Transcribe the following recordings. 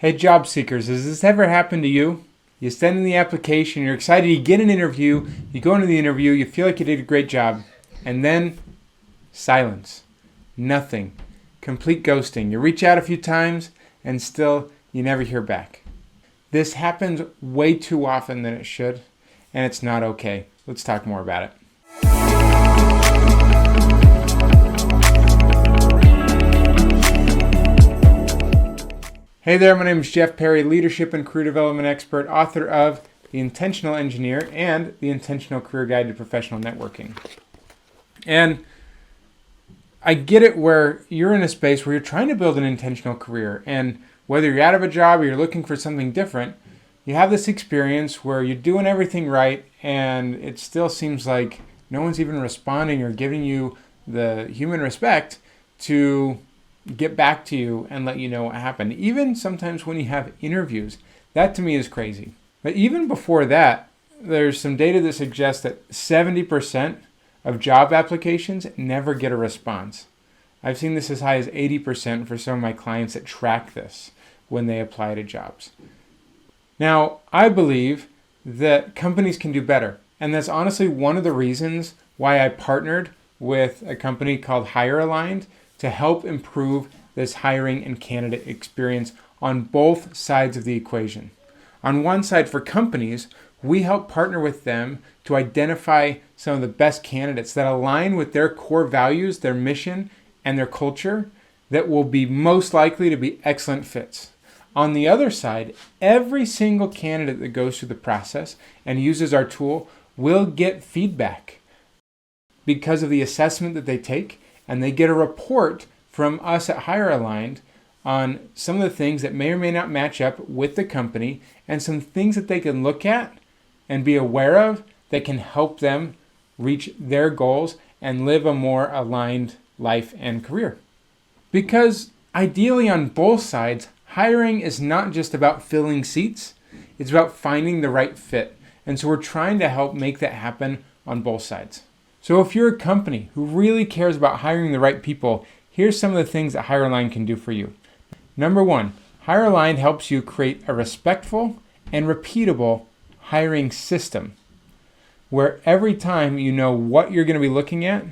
Hey job seekers, has this ever happened to you? You send in the application, you're excited, you get an interview, you go into the interview, you feel like you did a great job, and then silence, nothing, complete ghosting. You reach out a few times and still you never hear back. This happens way too often than it should, and it's not okay. Let's talk more about it. Hey there, my name is Jeff Perry, leadership and career development expert, author of The Intentional Engineer and The Intentional Career Guide to Professional Networking. And I get it where you're in a space where you're trying to build an intentional career, and whether you're out of a job or you're looking for something different, you have this experience where you're doing everything right and it still seems like no one's even responding or giving you the human respect to get back to you and let you know what happened. Even sometimes when you have interviews, that to me is crazy. But even before that, there's some data that suggests that 70% of job applications never get a response. I've seen this as high as 80% for some of my clients that track this when they apply to jobs. Now, I believe that companies can do better. And that's honestly one of the reasons why I partnered with a company called Hire Aligned to help improve this hiring and candidate experience on both sides of the equation. On one side, for companies, we help partner with them to identify some of the best candidates that align with their core values, their mission, and their culture that will be most likely to be excellent fits. On the other side, every single candidate that goes through the process and uses our tool will get feedback because of the assessment that they take, and they get a report from us at Hire Aligned on some of the things that may or may not match up with the company and some things that they can look at and be aware of that can help them reach their goals and live a more aligned life and career. Because ideally on both sides, hiring is not just about filling seats, it's about finding the right fit. And so we're trying to help make that happen on both sides. So if you're a company who really cares about hiring the right people, here's some of the things that Hire Aligned can do for you. Number one, Hire Aligned helps you create a respectful and repeatable hiring system where every time you know what you're going to be looking at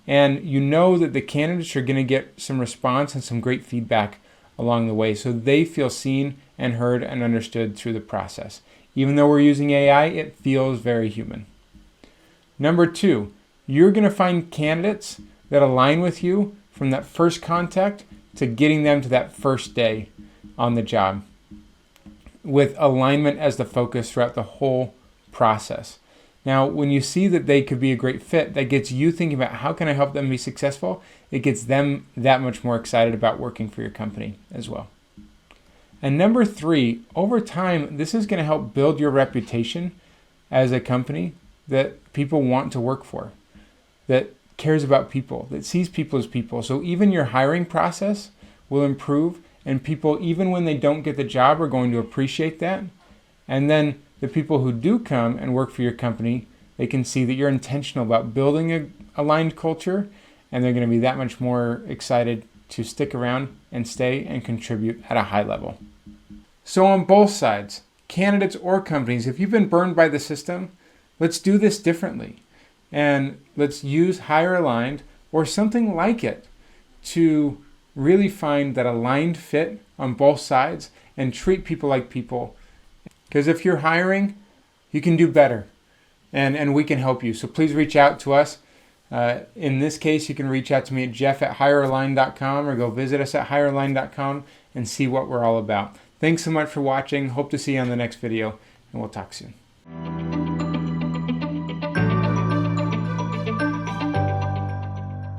and you know that the candidates are going to get some response and some great feedback along the way so they feel seen and heard and understood through the process. Even though we're using AI, it feels very human. Number two, you're going to find candidates that align with you from that first contact to getting them to that first day on the job, with alignment as the focus throughout the whole process. Now, when you see that they could be a great fit, that gets you thinking about how can I help them be successful, it gets them that much more excited about working for your company as well. And number three, over time, this is going to help build your reputation as a company that people want to work for, that cares about people, that sees people as people. So even your hiring process will improve, and people, even when they don't get the job, are going to appreciate that. And then the people who do come and work for your company, they can see that you're intentional about building an aligned culture, and they're going to be that much more excited to stick around and stay and contribute at a high level. So on both sides, candidates or companies, if you've been burned by the system, let's do this differently. And let's use Hire Aligned or something like it to really find that aligned fit on both sides and treat people like people. Because if you're hiring, you can do better and we can help you. So please reach out to us. In this case, you can reach out to me at jeff@hirealigned.com or go visit us at hirealigned.com and see what we're all about. Thanks so much for watching. Hope to see you on the next video, and we'll talk soon.